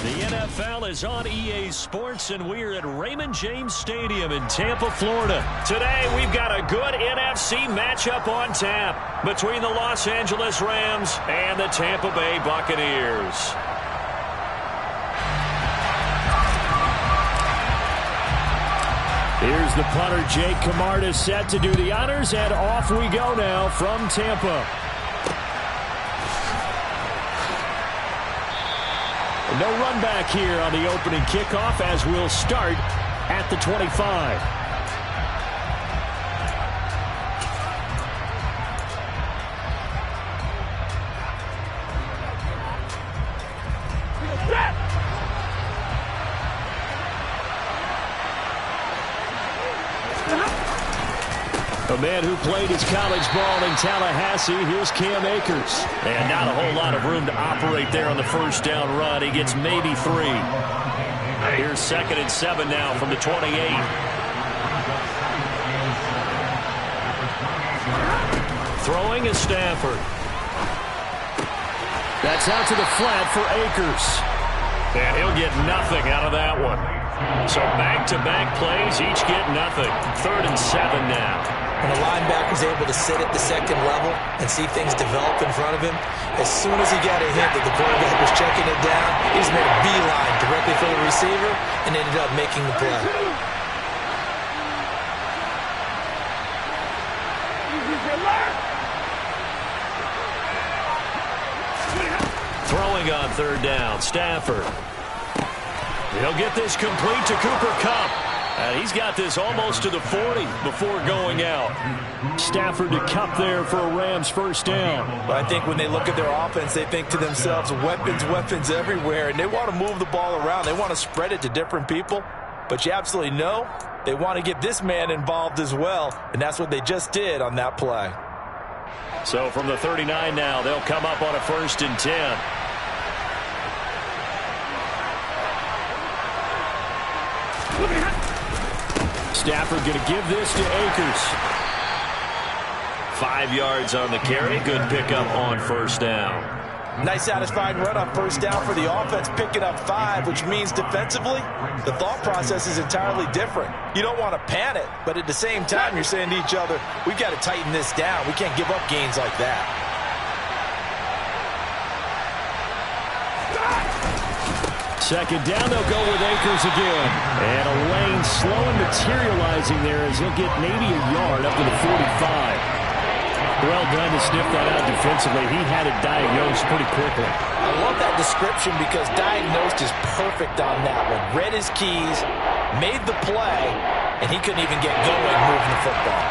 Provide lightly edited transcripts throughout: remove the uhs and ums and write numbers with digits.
The NFL is on EA Sports, and we're at Raymond James Stadium in Tampa, Florida. Today, we've got a good NFC matchup on tap between the Los Angeles Rams and the Tampa Bay Buccaneers. Here's the punter, Jake Camarda, set to do the honors, and off we go now from Tampa. No run back here on the opening kickoff as we'll start at the 25. A man who played his college ball in Tallahassee, here's Cam Akers. And not a whole lot of room to operate there on the first down run. He gets maybe 3. Here's 2nd and 7 now from the 28. Throwing is Stafford. That's out to the flat for Akers. And he'll get nothing out of that one. So back-to-back plays, each get nothing. 3rd and 7 now. When a linebacker is able to sit at the second level and see things develop in front of him, as soon as he got a hint that the quarterback was checking it down, he just made a beeline directly for the receiver and ended up making the play. Throwing on 3rd down, Stafford. He'll get this complete to Cooper Kupp. And he's got this almost to the 40 before going out. Stafford to Kupp there for a Rams first down. But I think when they look at their offense, they think to themselves, weapons, weapons everywhere. And they want to move the ball around. They want to spread it to different people. But you absolutely know they want to get this man involved as well. And that's what they just did on that play. So from the 39 now, they'll come up on a 1st and 10. Stafford going to give this to Akers. 5 yards on the carry. Good pickup on first down. Nice satisfying run on first down for the offense, picking up 5, which means defensively, the thought process is entirely different. You don't want to panic, but at the same time, you're saying to each other, we've got to tighten this down. We can't give up gains like that. Second down, they'll go with Akers again. And a lane slow and materializing there as he'll get maybe a yard up to the 45. Well done to sniff that out defensively. He had it diagnosed pretty quickly. I love that description because diagnosed is perfect on that one. Read his keys, made the play, and he couldn't even get going moving the football.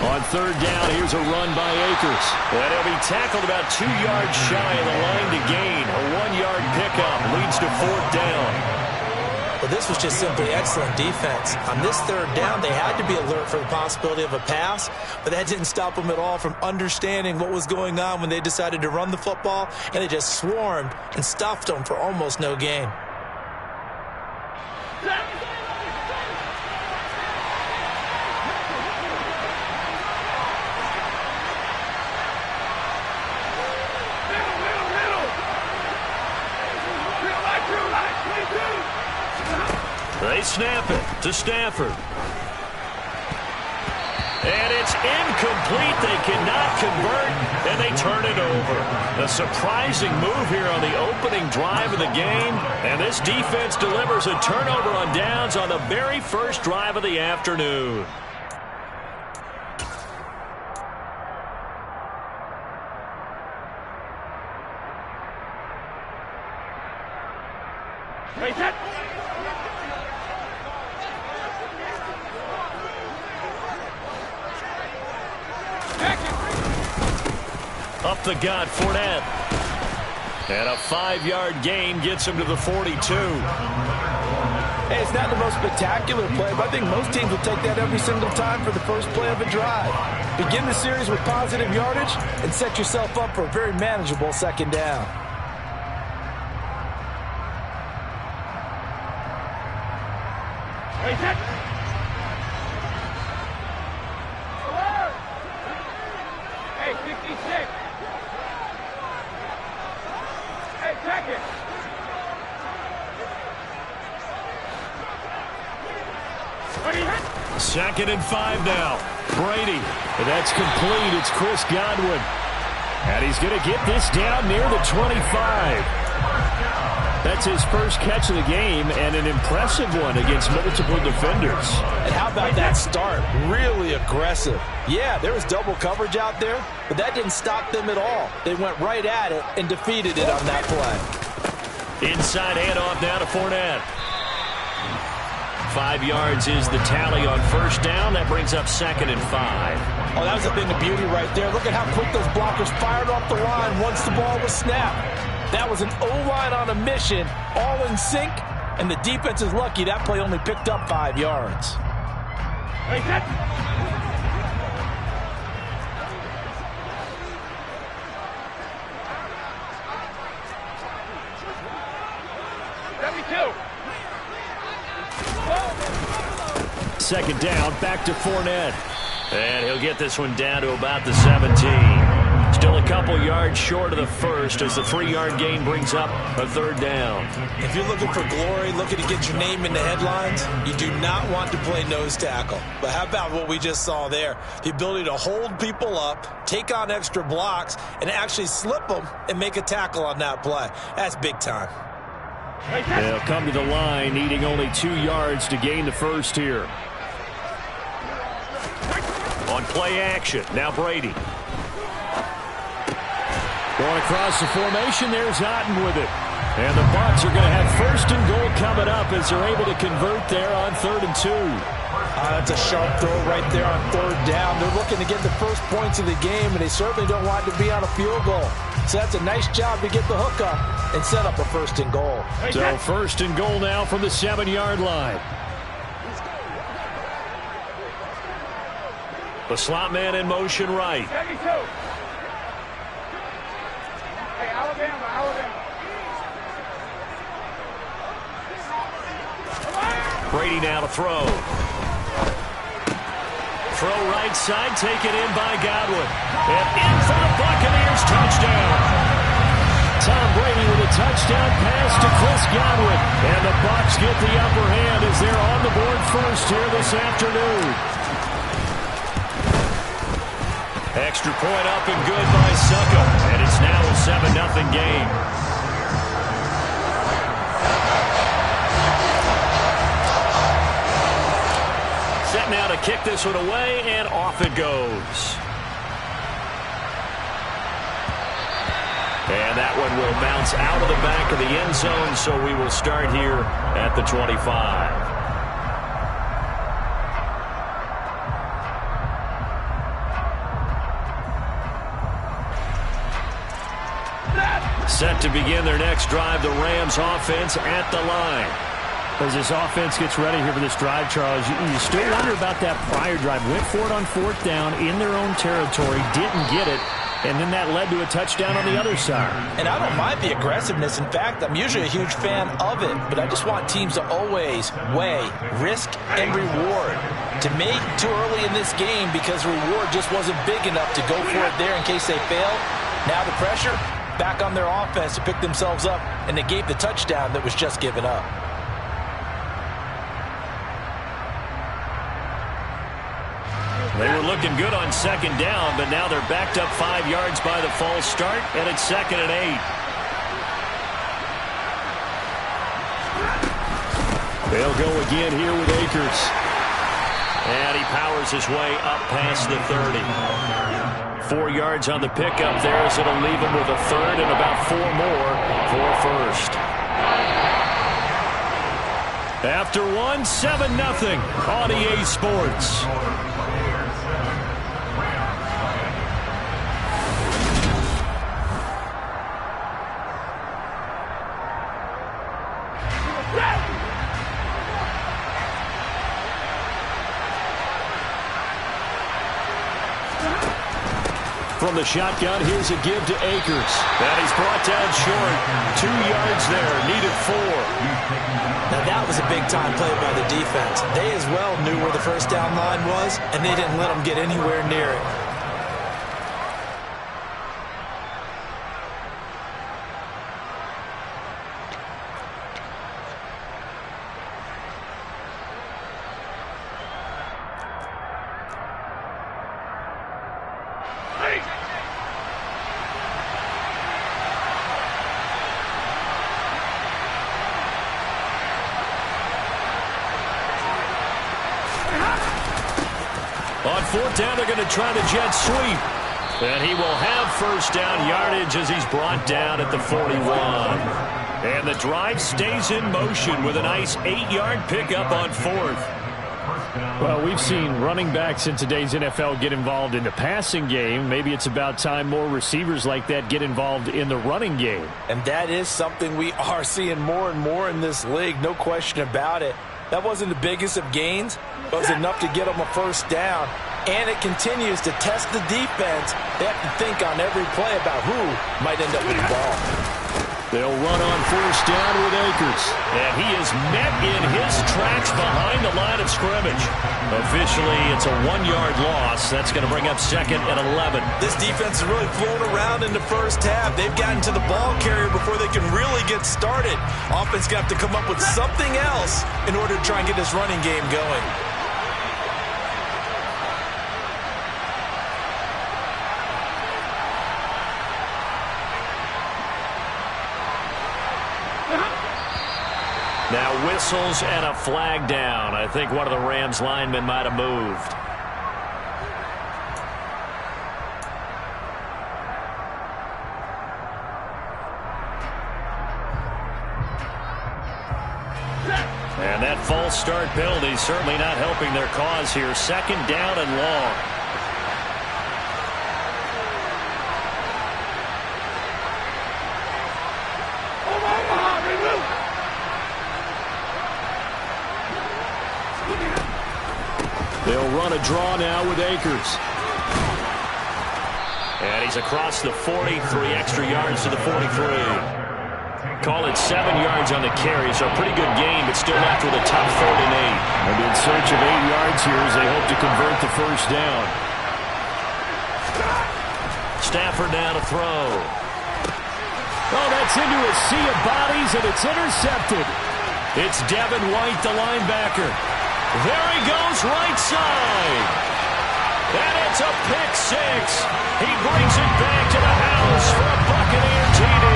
On 3rd down, here's a run by Akers. And he'll be tackled about 2 yards shy of the line to gain. A 1-yard pickup leads to 4th down. Well, this was just simply excellent defense. On this 3rd down, they had to be alert for the possibility of a pass, but that didn't stop them at all from understanding what was going on when they decided to run the football, and they just swarmed and stuffed them for almost no gain. They snap it to Stafford. And it's incomplete. They cannot convert, and they turn it over. A surprising move here on the opening drive of the game. And this defense delivers a turnover on downs on the very first drive of the afternoon. Up the gut, Fournette. And a 5-yard gain gets him to the 42. Hey, it's not the most spectacular play, but I think most teams will take that every single time for the first play of a drive. Begin the series with positive yardage and set yourself up for a very manageable 2nd down. 2nd and 5 now. Brady. That's complete. It's Chris Godwin. And he's going to get this down near the 25. That's his first catch of the game, and an impressive one against multiple defenders. And how about that start? Really aggressive. Yeah, there was double coverage out there, but that didn't stop them at all. They went right at it and defeated it on that play. Inside handoff now to Fournette. 5 yards is the tally on first down. That brings up 2nd and 5. Oh, that was a thing of beauty right there. Look at how quick those blockers fired off the line once the ball was snapped. That was an O-line on a mission, all in sync, and the defense is lucky that play only picked up 5 yards. Second down, back to Fournette. And he'll get this one down to about the 17. Still a couple yards short of the first as the 3-yard gain brings up a 3rd down. If you're looking for glory, looking to get your name in the headlines, you do not want to play nose tackle. But how about what we just saw there? The ability to hold people up, take on extra blocks, and actually slip them and make a tackle on that play. That's big time. They'll come to the line, needing only 2 yards to gain the first here. On play action, now Brady. Going across the formation, there's Otten with it. And the Bucs are going to have 1st and goal coming up as they're able to convert there on 3rd and 2. That's a sharp throw right there on 3rd down. They're looking to get the first points of the game, and they certainly don't want it to be on a field goal. So that's a nice job to get the hook up and set up a 1st and goal. So 1st and goal now from the 7-yard line. The slot man in motion right. Brady now to throw. Throw right side, taken in by Godwin. And in for the Buccaneers, touchdown. Tom Brady with a touchdown pass to Chris Godwin. And the Bucs get the upper hand as they're on the board first here this afternoon. Extra point up and good by Succo. And it's now a 7-0 game. Set now to kick this one away, and off it goes. And that one will bounce out of the back of the end zone, so we will start here at the 25. Set to begin their next drive, the Rams offense at the line. As this offense gets ready here for this drive, Charles, you still wonder about that prior drive. Went for it on 4th down in their own territory, didn't get it, and then that led to a touchdown on the other side. And I don't mind the aggressiveness. In fact, I'm usually a huge fan of it, but I just want teams to always weigh risk and reward. To me, too early in this game because reward just wasn't big enough to go for it there in case they fail. Now the pressure back on their offense to pick themselves up, and they gave the touchdown that was just given up. They were looking good on 2nd down, but now they're backed up 5 yards by the false start, and it's 2nd and 8. They'll go again here with Akers. And he powers his way up past the 30. 4 yards on the pickup there, as it'll leave him with a 3rd and about 4 more for a 1st. After 1, 7-0 on EA Sports. From the shotgun, here's a give to Akers. And he's brought down short. 2 yards there, needed 4. Now that was a big-time play by the defense. They as well knew where the 1st down line was, and they didn't let them get anywhere near it. On fourth down, they're going to try the jet sweep. And he will have first down yardage as he's brought down at the 41. And the drive stays in motion with a nice 8-yard pickup on fourth. Well, we've seen running backs in today's NFL get involved in the passing game. Maybe it's about time more receivers like that get involved in the running game. And that is something we are seeing more and more in this league, no question about it. That wasn't the biggest of gains, but it was enough to get them a first down. And it continues to test the defense. They have to think on every play about who might end up with the ball. They'll run on first down with Akers. And he is met in his tracks behind the line of scrimmage. Officially, it's a 1-yard loss. That's going to bring up second and 11. This defense has really flown around in the first half. They've gotten to the ball carrier before they can really get started. Offense got to come up with something else in order to try and get this running game going. Now whistles and a flag down. I think one of the Rams linemen might have moved. And that false start penalty certainly not helping their cause here. Second down and long. They'll run a draw now with Akers. And he's across the 40, 3 extra yards to the 43. Call it 7 yards on the carry, so a pretty good game, but still left with a tough 3rd and 8. And in search of 8 yards here as they hope to convert the first down. Stafford now to throw. Oh, that's into a sea of bodies, and it's intercepted. It's Devin White, the linebacker. There he goes, right side. And it's a pick 6. He brings it back to the house for a Buccaneer TD.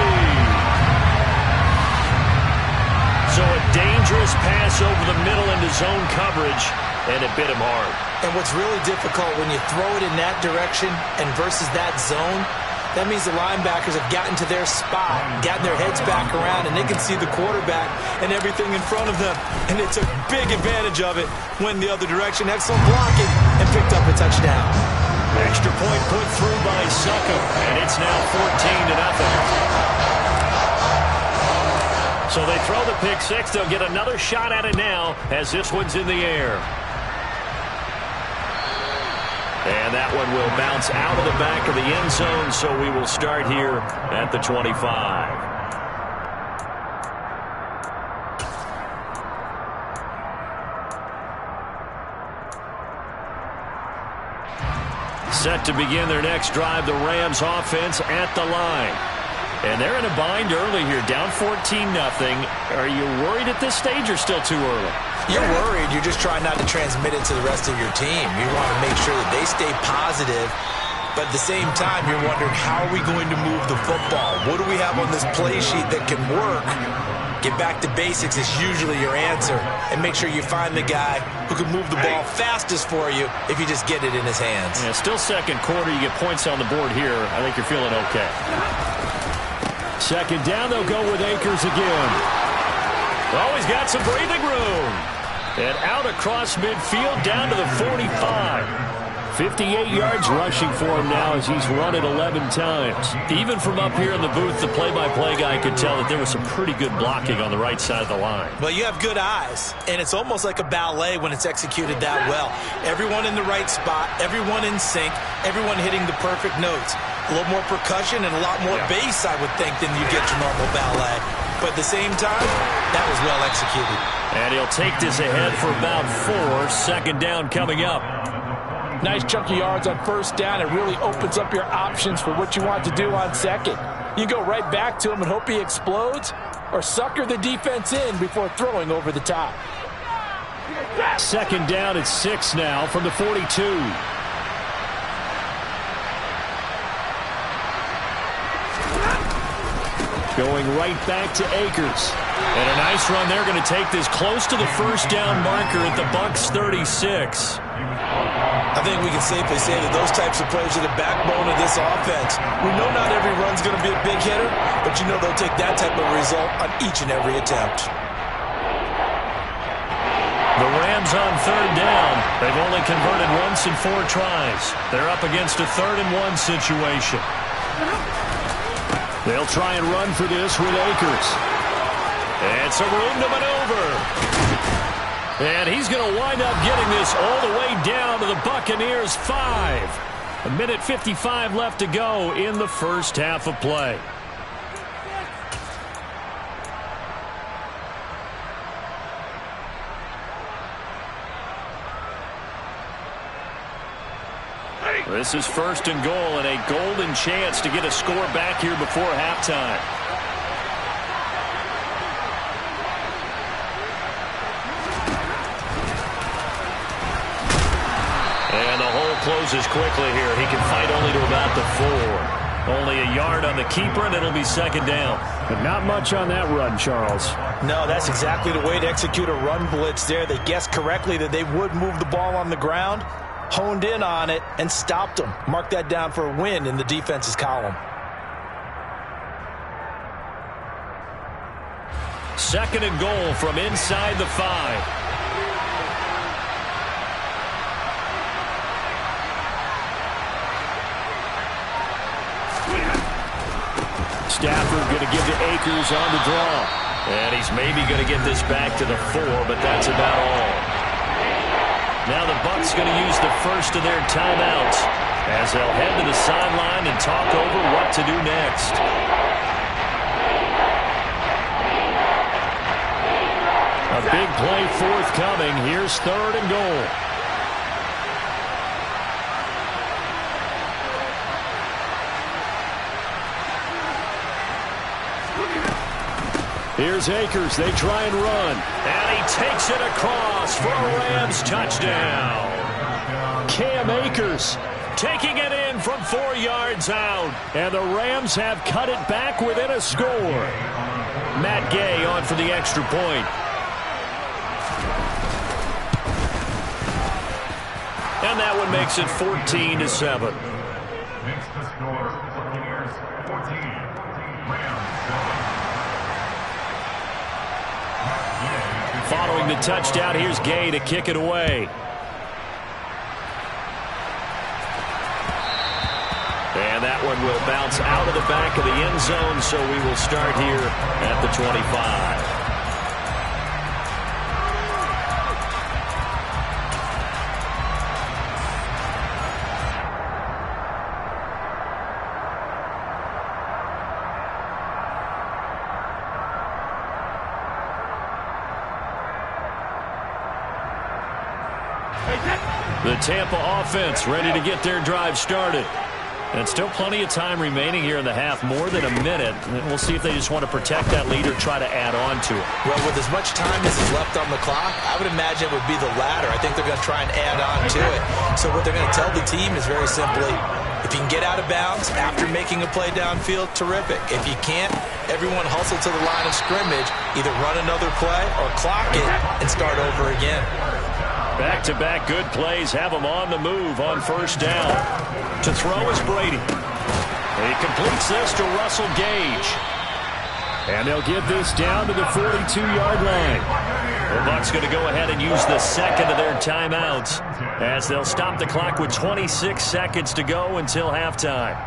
So a dangerous pass over the middle into zone coverage, and it bit him hard. And what's really difficult when you throw it in that direction and versus that zone, that means the linebackers have gotten to their spot, gotten their heads back around, and they can see the quarterback and everything in front of them. And they took big advantage of it, went the other direction, excellent blocking, and picked up a touchdown. Extra point put through by Suckum, and it's now 14-0. So they throw the pick 6. They'll get another shot at it now as this one's in the air. And that one will bounce out of the back of the end zone, so we will start here at the 25. Set to begin their next drive, the Rams offense at the line. And they're in a bind early here, down 14-0. Are you worried at this stage or still too early? You're worried. You're just trying not to transmit it to the rest of your team. You want to make sure that they stay positive, but at the same time, you're wondering, how are we going to move the football? What do we have on this play sheet that can work? Get back to basics is usually your answer, and make sure you find the guy who can move the ball fastest for you if you just get it in his hands. Yeah, still second quarter. You get points on the board here. I think you're feeling okay. Second down, they'll go with Akers again. Oh, he's got some breathing room. And out across midfield, down to the 45. 58 yards rushing for him now as he's run it 11 times. Even from up here in the booth, the play-by-play guy could tell that there was some pretty good blocking on the right side of the line. Well, you have good eyes, and it's almost like a ballet when it's executed that well. Everyone in the right spot, everyone in sync, everyone hitting the perfect notes. A little more percussion and a lot more bass, I would think, than you get your normal ballet. But at the same time, that was well executed. And he'll take this ahead for about 4. Second down coming up. Nice chunky yards on first down. It really opens up your options for what you want to do on second. You go right back to him and hope he explodes, or sucker the defense in before throwing over the top. Second down at 6 now from the 42. Going right back to Akers. And a nice run there, going to take this close to the first down marker at the Bucs 36. I think we can safely say that those types of plays are the backbone of this offense. We know not every run's going to be a big hitter, but you know they'll take that type of result on each and every attempt. The Rams on third down. They've only converted once in 4 tries. They're up against a 3rd-and-1 situation. They'll try and run for this with Akers. It's a room to maneuver. And he's going to wind up getting this all the way down to the Buccaneers' 5. 1:55 left to go in the first half of play. This is 1st and goal and a golden chance to get a score back here before halftime. And the hole closes quickly here. He can fight only to about the 4. Only a yard on the keeper, and it'll be 2nd down. But not much on that run, Charles. No, that's exactly the way to execute a run blitz there. They guessed correctly that they would move the ball on the ground, honed in on it, and stopped them. Mark that down for a win in the defense's column. 2nd and goal from inside the 5. Stafford going to give to Akers on the draw. And he's maybe going to get this back to the 4, but that's about all. Now the Bucs going to use the first of their timeouts as they'll head to the sideline and talk over what to do next. A big play forthcoming. Here's 3rd and goal. Here's Akers. They try and run. And he takes it across for a Rams touchdown. Cam Akers taking it in from 4 yards out. And the Rams have cut it back within a score. Matt Gay on for the extra point. And that one makes it 14-7. Following the touchdown, here's Gay to kick it away. And that one will bounce out of the back of the end zone, so we will start here at the 25. The Tampa offense ready to get their drive started. And still plenty of time remaining here in the half, more than a minute. We'll see if they just want to protect that lead or try to add on to it. Well, with as much time as is left on the clock, I would imagine it would be the latter. I think they're going to try and add on to it. So what they're going to tell the team is very simply, if you can get out of bounds after making a play downfield, terrific. If you can't, everyone hustle to the line of scrimmage, either run another play or clock it and start over again. Back-to-back good plays have them on the move on 1st down. To throw is Brady. He completes this to Russell Gage. And they'll get this down to the 42-yard line. The Bucs going to go ahead and use the 2nd of their timeouts as they'll stop the clock with 26 seconds to go until halftime.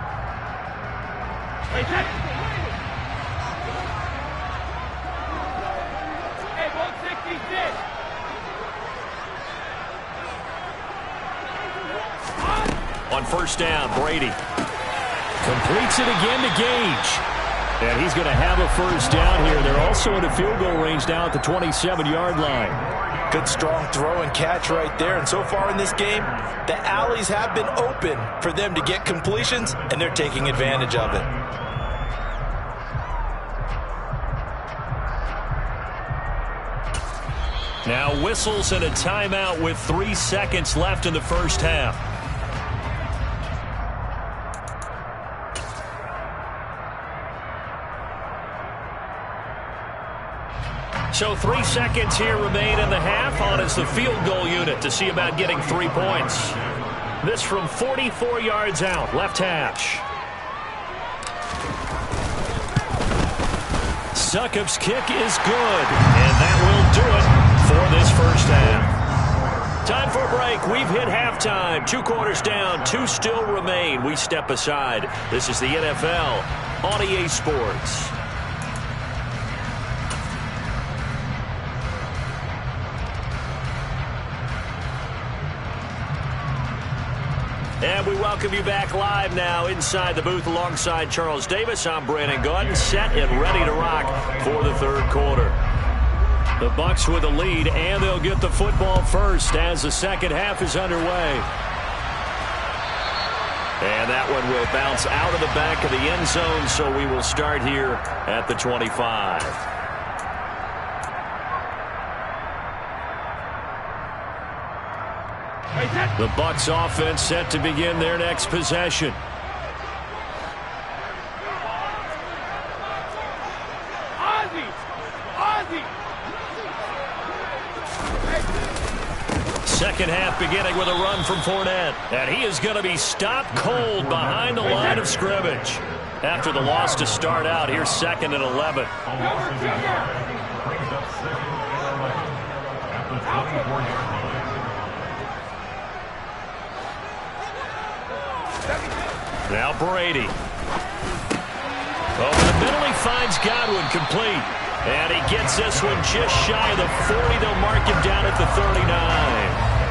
On 1st down, Brady completes it again to Gage. And he's going to have a 1st down here. They're also in a field goal range now at the 27-yard line. Good, strong throw and catch right there. And so far in this game, the alleys have been open for them to get completions, and they're taking advantage of it. Now whistles and a timeout with 3 seconds left in the first half. So 3 seconds here remain in the half. On is the field goal unit to see about getting 3 points. This from 44 yards out, left hash. Succop's kick is good, and that will do it for this first half. Time for a break. We've hit halftime. 2 quarters down, 2 still remain. We step aside. This is the NFL on EA Sports. And we welcome you back live now inside the booth alongside Charles Davis. I'm Brandon Gaudin, set and ready to rock for the third quarter. The Bucs with a lead, and they'll get the football first as the second half is underway. And that one will bounce out of the back of the end zone, so we will start here at the 25. The Bucs offense set to begin their next possession. Second half beginning with a run from Fournette. And he is going to be stopped cold behind the line of scrimmage. After the loss to start out, here's 2nd and 11. Now Brady. Over the middle, he finds Godwin complete. And he gets this one just shy of the 40. They'll mark him down at the 39.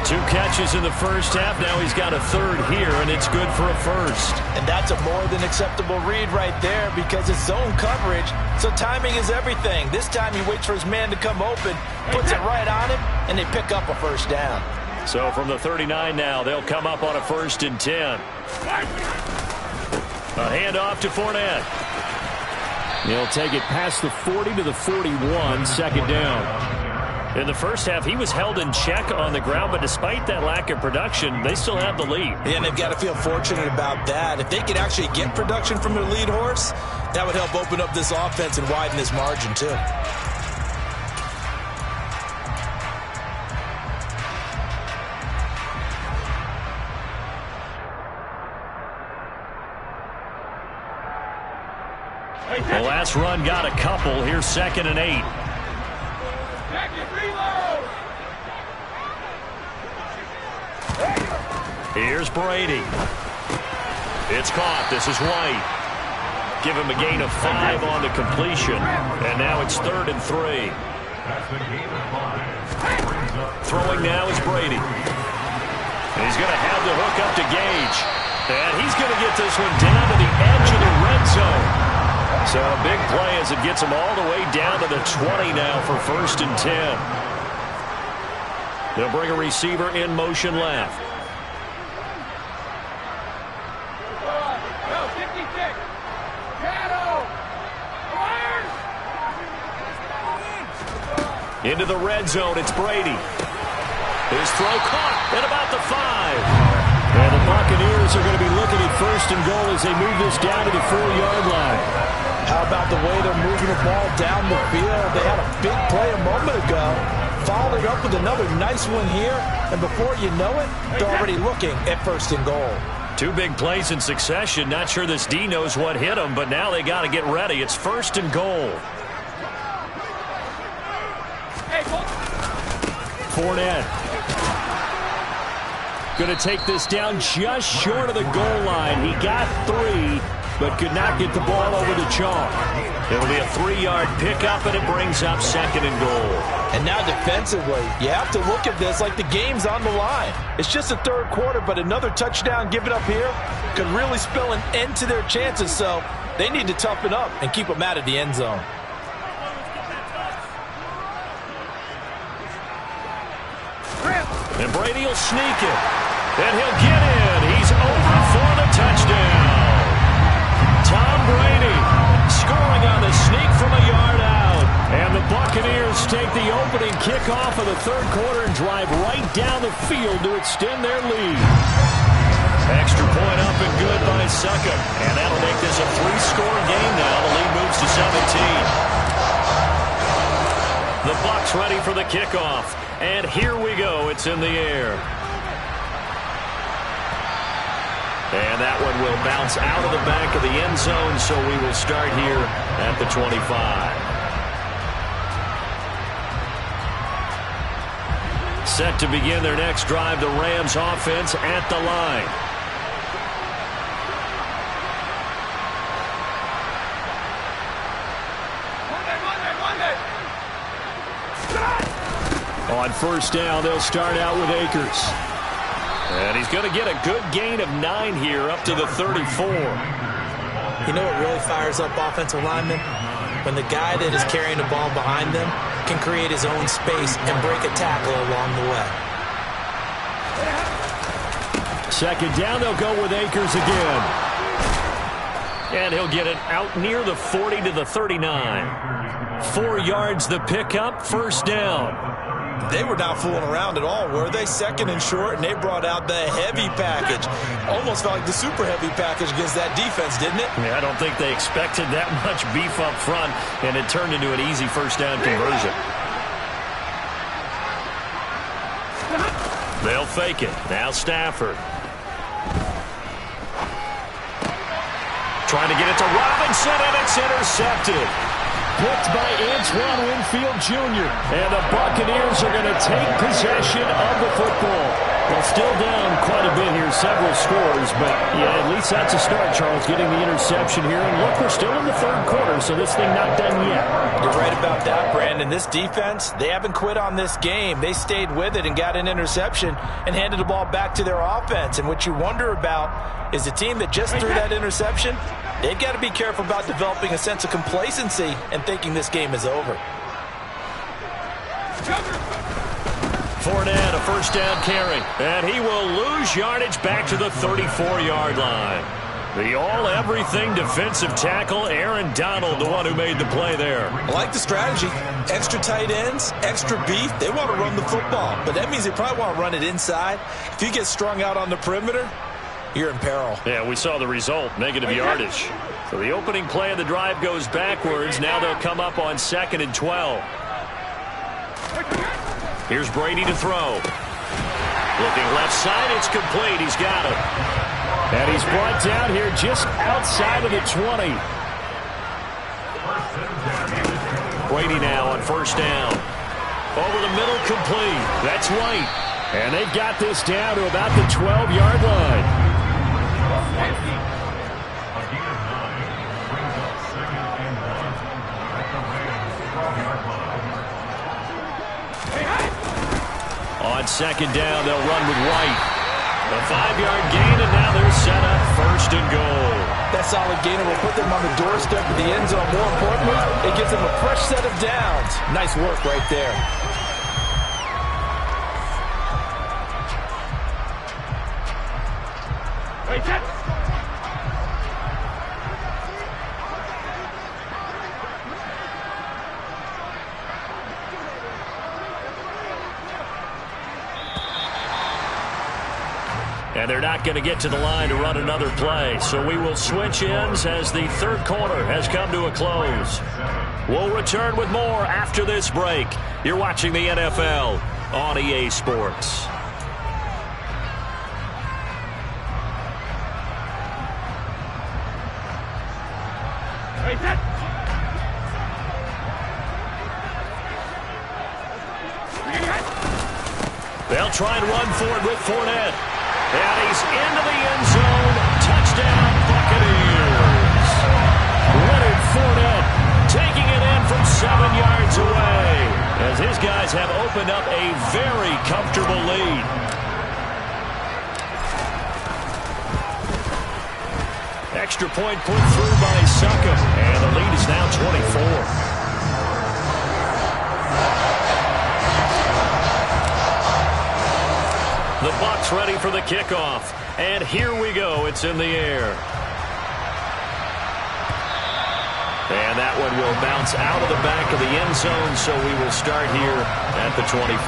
2 catches in the first half. Now he's got a third here, and it's good for a first. And that's a more than acceptable read right there because it's zone coverage, so timing is everything. This time he waits for his man to come open, puts it right on him, and they pick up a first down. So from the 39 now, they'll come up on a 1st and 10. A handoff to Fournette. He'll take it past the 40 to the 41, second down. In the first half, he was held in check on the ground, but despite that lack of production, they still have the lead. Yeah, and they've got to feel fortunate about that. If they could actually get production from their lead horse, that would help open up this offense and widen this margin, too. The last run got a couple. Here's 2nd and 8. Here's Brady. It's caught. This is White. Give him a gain of 5 on the completion. And now it's 3rd and 3. Throwing now is Brady. He's going to have the hook up to Gage. And he's going to get this one down to the edge of the red zone. So a big play as it gets him all the way down to the 20 now for 1st and 10. They'll bring a receiver in motion left. Into the red zone, it's Brady. His throw caught at about the 5. And the Buccaneers are going to be looking at 1st and goal as they move this down to the 4-yard line. How about the way they're moving the ball down the field? They had a big play a moment ago. Followed up with another nice one here. And before you know it, they're already looking at 1st and goal. 2 big plays in succession. Not sure this D knows what hit him, but now they got to get ready. It's 1st and goal. Fournette. Going to take this down just short of the goal line. He got 3, but could not get the ball over the chalk. It'll be a 3-yard pickup, and it brings up 2nd and goal. And now defensively, you have to look at this like the game's on the line. It's just the 3rd quarter, but another touchdown given up here could really spell an end to their chances, so they need to toughen up and keep them out of the end zone. And Brady will sneak it. And he'll get in. He's over for the touchdown. Tom Brady scoring on the sneak from a yard out. And the Buccaneers take the opening kickoff of the 3rd quarter and drive right down the field to extend their lead. Extra point up and good by Succop. And that'll make this a 3-score game now. The lead moves to 17. The Bucs ready for the kickoff. And here we go. It's in the air. And that one will bounce out of the back of the end zone, so we will start here at the 25. Set to begin their next drive, the Rams offense at the line. On first down, they'll start out with Akers. And he's going to get a good gain of 9 here, up to the 34. You know what really fires up offensive linemen? When the guy that is carrying the ball behind them can create his own space and break a tackle along the way. Second down, they'll go with Akers again. And he'll get it out near the 40 to the 39. 4 yards the pickup, first down. They were not fooling around at all, were they? Second and short, and they brought out the heavy package. Almost felt like the super heavy package against that defense, didn't it? Yeah, I don't think they expected that much beef up front, and it turned into an easy first down conversion. They'll fake it. Now Stafford. Trying to get it to Robinson, and it's intercepted. Picked by Antoine Winfield Jr. And the Buccaneers are going to take possession of the football. Well, still down quite a bit here, several scores, but yeah, at least that's a start, Charles, getting the interception here. And look, we're still in the third quarter, so this thing not done yet. You're right about that, Brandon. This defense, they haven't quit on this game. They stayed with it and got an interception and handed the ball back to their offense. And what you wonder about is the team that just threw that interception, they've got to be careful about developing a sense of complacency and thinking this game is over. Fournette, a first down carry, and he will lose yardage back to the 34-yard line. The all-everything defensive tackle, Aaron Donald, the one who made the play there. I like the strategy. Extra tight ends, extra beef. They want to run the football, but that means they probably want to run it inside. If you get strung out on the perimeter, you're in peril. Yeah, we saw the result, negative yardage. So the opening play of the drive goes backwards. Now they'll come up on 2nd and 12. Here's Brady to throw. Looking left side, it's complete. He's got it. And he's brought down here just outside of the 20. Brady now on first down. Over the middle, complete. That's White. And they've got this down to about the 12-yard line. On second down, they'll run with White. A 5-yard gain, and now they're set up first and goal. That solid gainer will put them on the doorstep of the end zone. More importantly, it gives them a fresh set of downs. Nice work right there. And they're not going to get to the line to run another play. So we will switch ends as the third quarter has come to a close. We'll return with more after this break. You're watching the NFL on EA Sports. They'll try and run for it with Fournette. And he's into the end zone. Touchdown, Buccaneers. Leonard Fournette taking it in from 7 yards away as his guys have opened up a very comfortable lead. Extra point put through by Suckham, and the lead is now 24. The Bucs ready for the kickoff. And here we go. It's in the air. And that one will bounce out of the back of the end zone, so we will start here at the 25.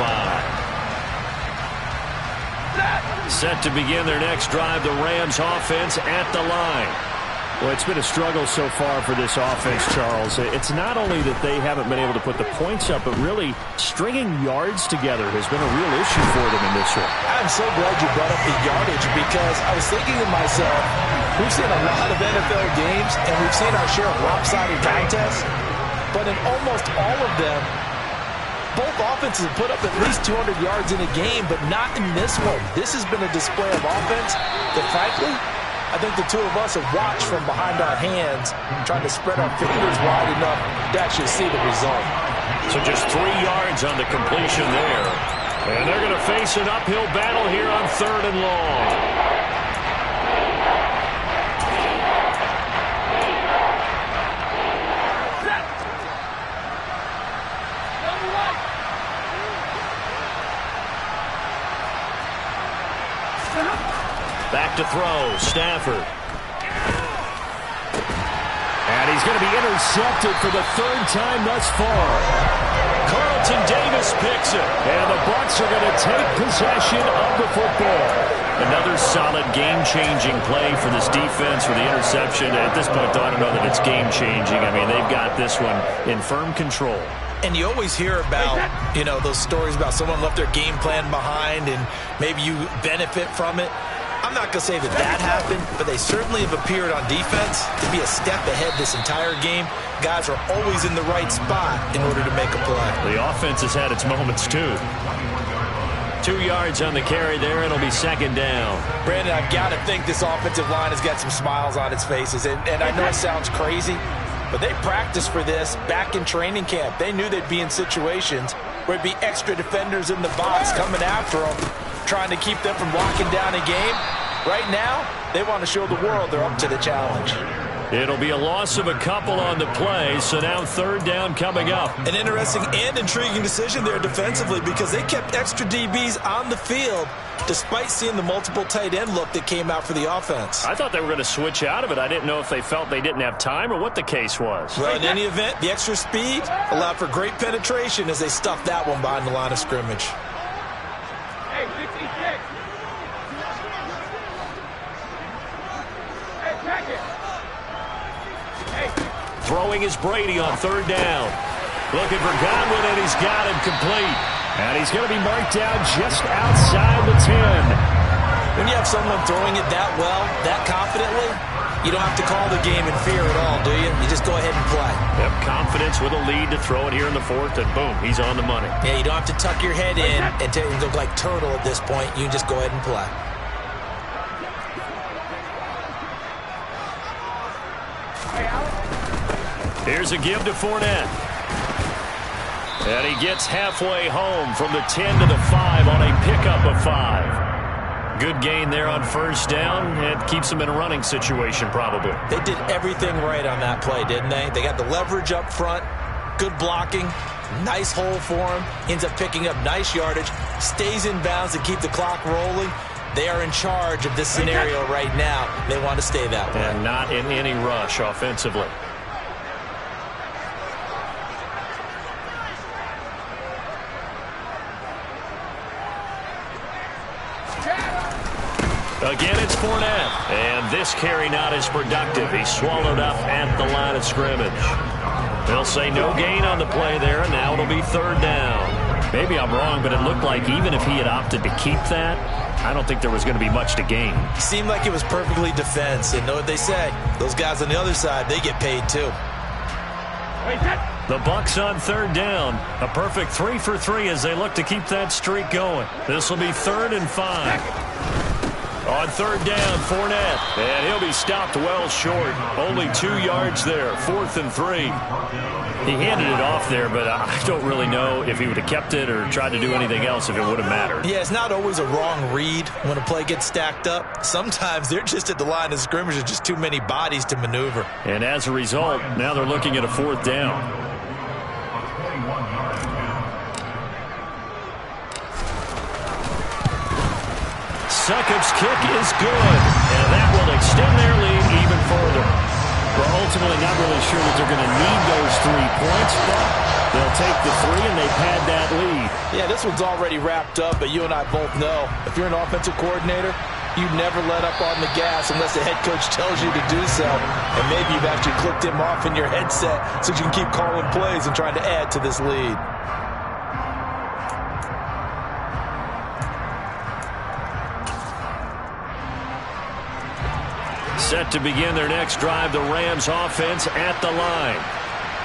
Set to begin their next drive, the Rams offense at the line. Well, it's been a struggle so far for this offense, Charles. It's not only that they haven't been able to put the points up, but really stringing yards together has been a real issue for them in this one. I'm so glad you brought up the yardage because I was thinking to myself, we've seen a lot of NFL games and we've seen our share of lopsided contests, but in almost all of them, both offenses have put up at least 200 yards in a game, but not in this one. This has been a display of offense that, frankly, I think the two of us have watched from behind our hands, trying to spread our fingers wide enough to actually see the result. So just 3 yards on the completion there. And they're going to face an uphill battle here on 3rd and long. Back to throw, Stafford. And he's going to be intercepted for the 3rd time thus far. Carlton Davis picks it. And the Bucs are going to take possession of the football. Another solid game-changing play for this defense with the interception. At this point, though, I don't know that it's game-changing. I mean, they've got this one in firm control. And you always hear about, those stories about someone left their game plan behind and maybe you benefit from it. I'm not going to say that happened, but they certainly have appeared on defense to be a step ahead this entire game. Guys are always in the right spot in order to make a play. The offense has had its moments, too. 2 yards on the carry there. It'll be 2nd down. Brandon, I've got to think this offensive line has got some smiles on its faces. And I know it sounds crazy, but they practiced for this back in training camp. They knew they'd be in situations where it'd be extra defenders in the box coming after them, trying to keep them from locking down a game. Right now, they want to show the world they're up to the challenge. It'll be a loss of a couple on the play, so now 3rd down coming up. An interesting and intriguing decision there defensively because they kept extra DBs on the field despite seeing the multiple tight end look that came out for the offense. I thought they were going to switch out of it. I didn't know if they felt they didn't have time or what the case was. Well, in any event, the extra speed allowed for great penetration as they stuffed that one behind the line of scrimmage. Throwing is Brady on 3rd down. Looking for Godwin, and he's got him complete. And he's going to be marked down just outside the 10. When you have someone throwing it that well, that confidently, you don't have to call the game in fear at all, do you? You just go ahead and play. Yep, confidence with a lead to throw it here in the 4th, and boom, he's on the money. Yeah, you don't have to tuck your head in and look like turtle at this point. You can just go ahead and play. Here's a give to Fournette. And he gets halfway home from the 10 to the 5 on a pickup of 5. Good gain there on 1st down. It keeps them in a running situation probably. They did everything right on that play, didn't they? They got the leverage up front, good blocking, nice hole for him, ends up picking up nice yardage, stays in bounds to keep the clock rolling. They are in charge of this scenario right now. They want to stay that way. And not in any rush offensively. Again, it's Fournette. And this carry not as productive. He swallowed up at the line of scrimmage. They'll say no gain on the play there, and now it'll be 3rd down. Maybe I'm wrong, but it looked like even if he had opted to keep that, I don't think there was going to be much to gain. Seemed like it was perfectly defense. And know what they say? Those guys on the other side, they get paid too. The Bucs on 3rd down. A perfect 3 for 3 as they look to keep that streak going. This will be 3rd and 5. On 3rd down, Fournette. And he'll be stopped well short. Only 2 yards there. 4th and 3. He handed it off there, but I don't really know if he would have kept it or tried to do anything else if it would have mattered. Yeah, it's not always a wrong read when a play gets stacked up. Sometimes they're just at the line of scrimmage. There's just too many bodies to maneuver. And as a result, now they're looking at a 4th down. Succop's kick is good, and that will extend their lead even further. We're ultimately not really sure that they're going to need those 3 points, but they'll take the 3, and they've had that lead. Yeah, this one's already wrapped up, but you and I both know if you're an offensive coordinator, you never let up on the gas unless the head coach tells you to do so. And maybe you've actually clicked him off in your headset so you can keep calling plays and trying to add to this lead. Set to begin their next drive, the Rams offense at the line.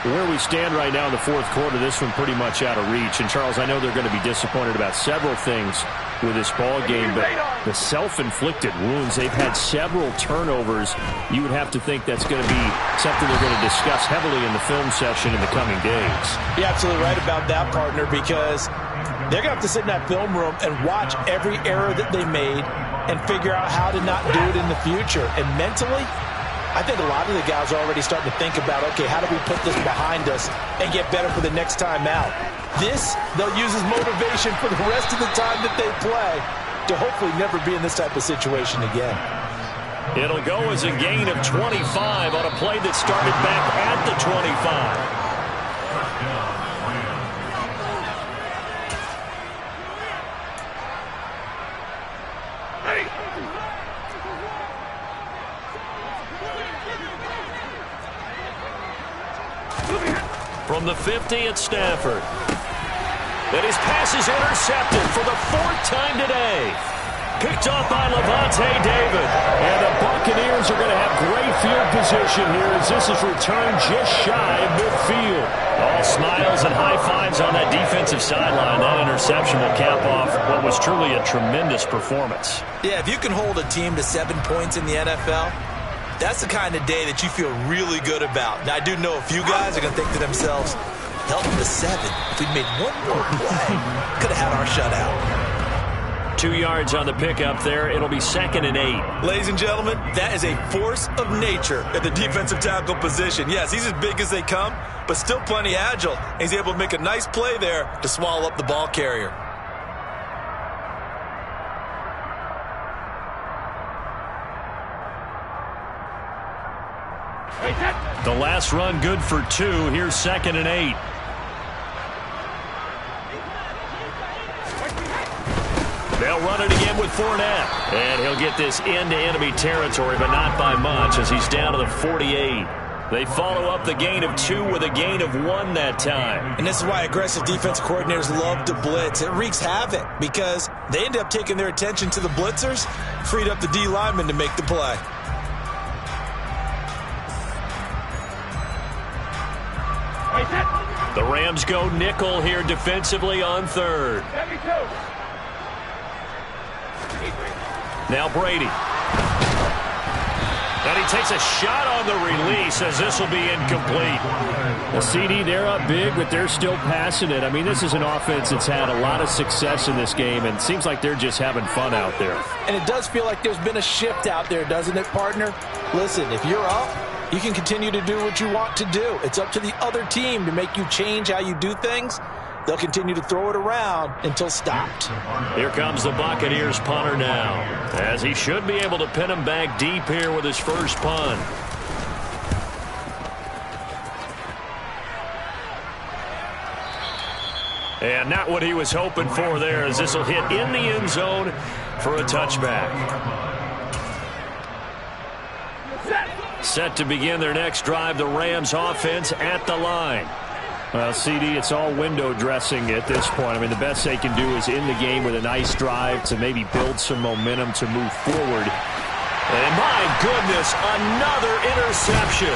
Where we stand right now in the fourth quarter, this one pretty much out of reach. And, Charles, I know they're going to be disappointed about several things with this ball game, but the self-inflicted wounds, they've had several turnovers. You would have to think that's going to be something they're going to discuss heavily in the film session in the coming days. You're absolutely right about that, partner, because they're going to have to sit in that film room and watch every error that they made and figure out how to not do it in the future. And mentally, I think a lot of the guys are already starting to think about, okay, how do we put this behind us and get better for the next time out? This, they'll use as motivation for the rest of the time that they play to hopefully never be in this type of situation again. It'll go as a gain of 25 on a play that started back at the 25. From the 50 at Stafford. And his pass is intercepted for the fourth time today. Picked off by Levante David. And the Buccaneers are going to have great field position here as this is returned just shy of midfield. All smiles and high fives on that defensive sideline. That interception will cap off what was truly a tremendous performance. Yeah, if you can hold a team to 7 points in the NFL, that's the kind of day that you feel really good about. Now, I do know a few guys are going to think to themselves, held them to 7. If we'd made one more play, could have had our shutout. 2 yards on the pickup there. It'll be 2nd and 8. Ladies and gentlemen, that is a force of nature at the defensive tackle position. Yes, he's as big as they come, but still plenty agile. And he's able to make a nice play there to swallow up the ball carrier. The last run good for 2. Here's 2nd and 8. They'll run it again with Fournette. And he'll get this into enemy territory, but not by much as he's down to the 48. They follow up the gain of 2 with a gain of 1 that time. And this is why aggressive defense coordinators love to blitz. It wreaks havoc because they end up taking their attention to the blitzers, freed up the D lineman to make the play. The Rams go nickel here defensively on 3rd. Now Brady. And he takes a shot on the release as this will be incomplete. The CD, they're up big, but they're still passing it. I mean, this is an offense that's had a lot of success in this game, and it seems like they're just having fun out there. And it does feel like there's been a shift out there, doesn't it, partner? Listen, if you're up, you can continue to do what you want to do. It's up to the other team to make you change how you do things. They'll continue to throw it around until stopped. Here comes the Buccaneers punter now, as he should be able to pin him back deep here with his first punt. And not what he was hoping for there, as this will hit in the end zone for a touchback. Set to begin their next drive, the Rams offense at the line. Well, CD, it's all window dressing at this point. I mean, the best they can do is in the game with a nice drive to maybe build some momentum to move forward. And my goodness, another interception.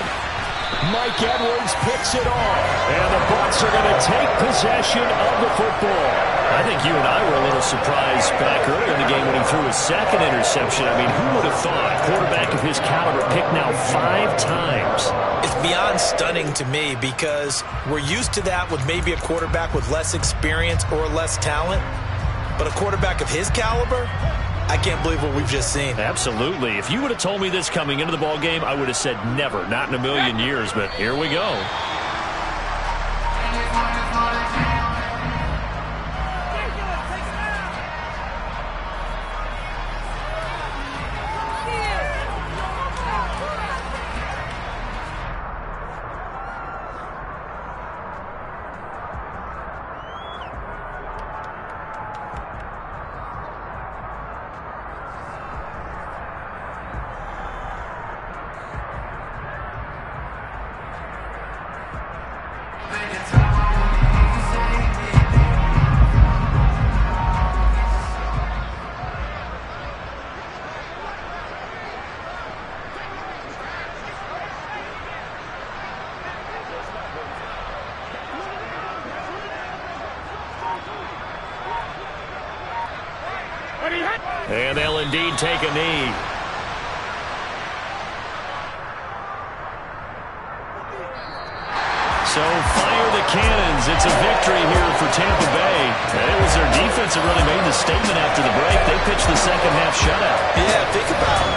Mike Edwards picks it off. And the Bucs are going to take possession of the football. I think you and I were a little surprised back earlier in the game when he threw his 2nd interception. I mean, who would have thought a quarterback of his caliber picked now 5 times? It's beyond stunning to me because we're used to that with maybe a quarterback with less experience or less talent. But a quarterback of his caliber, I can't believe what we've just seen. Absolutely. If you would have told me this coming into the ball game, I would have said never, not in a million years. But here we go. indeed take a knee. So fire the cannons. It's a victory here for Tampa Bay. And it was their defense that really made the statement after the break. They pitched the second half shutout. Yeah, think about